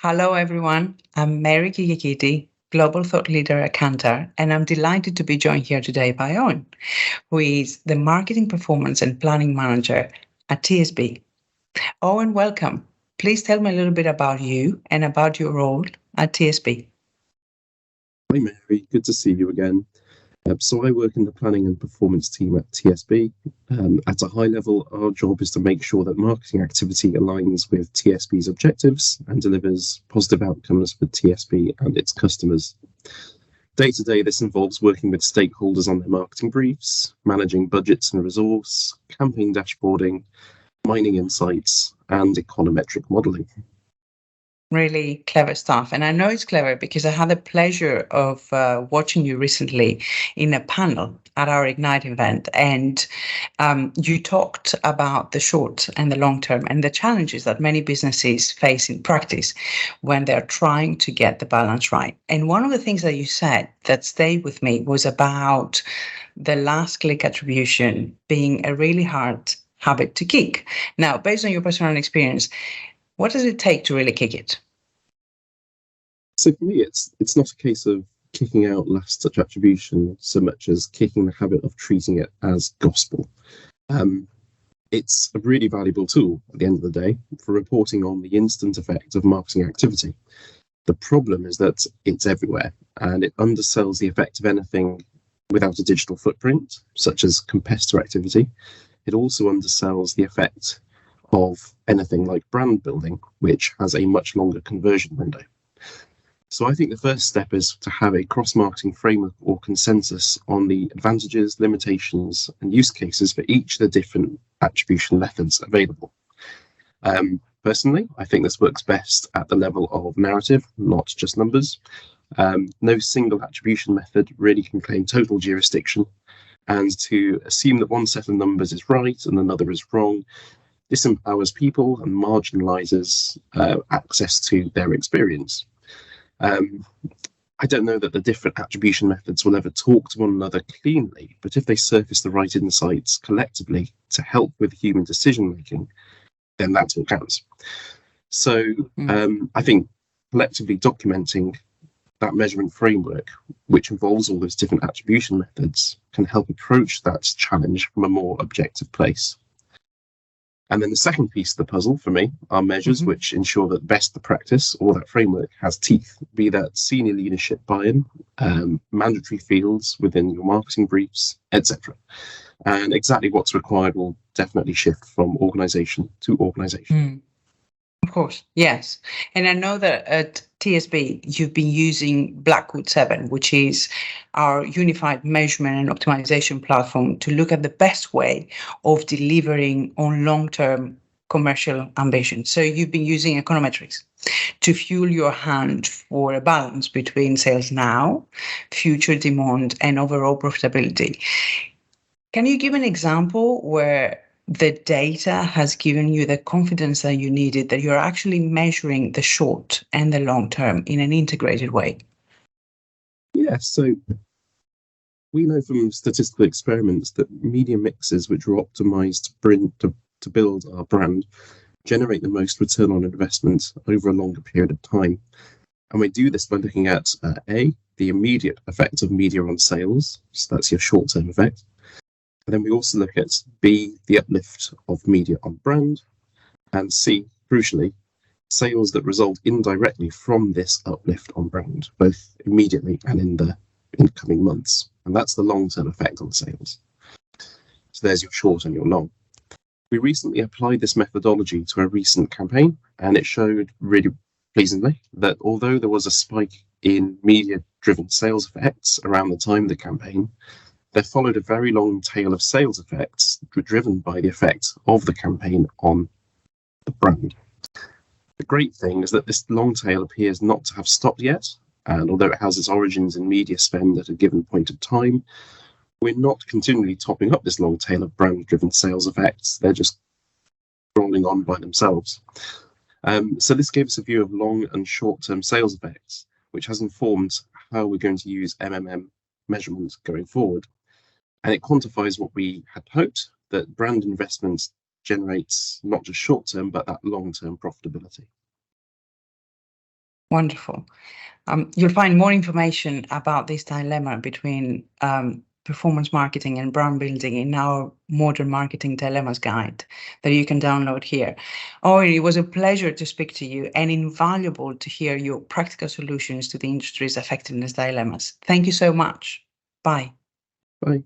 Hello, everyone. I'm Mary Kikikiti, Global Thought Leader at Kantar, and I'm delighted to be joined here today by Owen, who is the Marketing Performance and Planning Manager at TSB. Owen, welcome. Please tell me a little bit about you and about your role at TSB. Hi Mary, good to see you again. So I work in the planning and performance team at TSB. At a high level, our job is to make sure that marketing activity aligns with TSB's objectives and delivers positive outcomes for TSB and its customers. Day to day, this involves working with stakeholders on their marketing briefs, managing budgets and resource, campaign dashboarding, mining insights, and econometric modelling. Really clever stuff. And I know it's clever because I had the pleasure of watching you recently in a panel at our Ignite event. And you talked about the short and the long term and the challenges that many businesses face in practice when they're trying to get the balance right. And one of the things that you said that stayed with me was about the last click attribution being a really hard habit to kick. Now, based on your personal experience, what does it take to really kick it? So for me, it's not a case of kicking out last touch attribution so much as kicking the habit of treating it as gospel. It's a really valuable tool at the end of the day for reporting on the instant effect of marketing activity. The problem is that it's everywhere and it undersells the effect of anything without a digital footprint, such as competitor activity. It also undersells the effect of anything like brand building, which has a much longer conversion window. So I think the first step is to have a cross-marketing framework or consensus on the advantages, limitations, and use cases for each of the different attribution methods available. Personally, I think this works best at the level of narrative, not just numbers. No single attribution method really can claim total jurisdiction, and to assume that one set of numbers is right and another is wrong disempowers people and marginalizes access to their experience. I don't know that the different attribution methods will ever talk to one another cleanly, but if they surface the right insights collectively to help with human decision making, then that's what counts. So I think collectively documenting that measurement framework, which involves all those different attribution methods, can help approach that challenge from a more objective place. And then the second piece of the puzzle for me are measures which ensure that best practice or that framework has teeth, be that senior leadership buy-in, mandatory fields within your marketing briefs, etc. And exactly what's required will definitely shift from organization to organization. Of course, yes. And I know that at TSB, you've been using Blackwood 7, which is our unified measurement and optimization platform to look at the best way of delivering on long-term commercial ambitions. So you've been using econometrics to fuel your hunt for a balance between sales now, future demand, and overall profitability. Can you give an example where the data has given you the confidence that you needed, that you're actually measuring the short and the long term in an integrated way? Yeah, so we know from statistical experiments that media mixes which are optimized to build our brand generate the most return on investment over a longer period of time. And we do this by looking at A, the immediate effect of media on sales, so that's your short-term effect. And then we also look at B, the uplift of media on brand, and C, crucially, sales that result indirectly from this uplift on brand, both immediately and in the incoming months. And that's the long-term effect on sales. So there's your short and your long. We recently applied this methodology to a recent campaign, and it showed really pleasingly that although there was a spike in media-driven sales effects around the time of the campaign, there followed a very long tail of sales effects driven by the effect of the campaign on the brand. The great thing is that this long tail appears not to have stopped yet, and although it has its origins in media spend at a given point of time, we're not continually topping up this long tail of brand-driven sales effects. They're just rolling on by themselves. So this gave us a view of long and short-term sales effects, which has informed how we're going to use MMM measurement going forward. And it quantifies what we had hoped, that brand investments generates not just short-term, but that long-term profitability. Wonderful. You'll find more information about this dilemma between performance marketing and brand building in our Modern Marketing Dilemmas guide that you can download here. Owain, it was a pleasure to speak to you and invaluable to hear your practical solutions to the industry's effectiveness dilemmas. Thank you so much. Bye. Bye.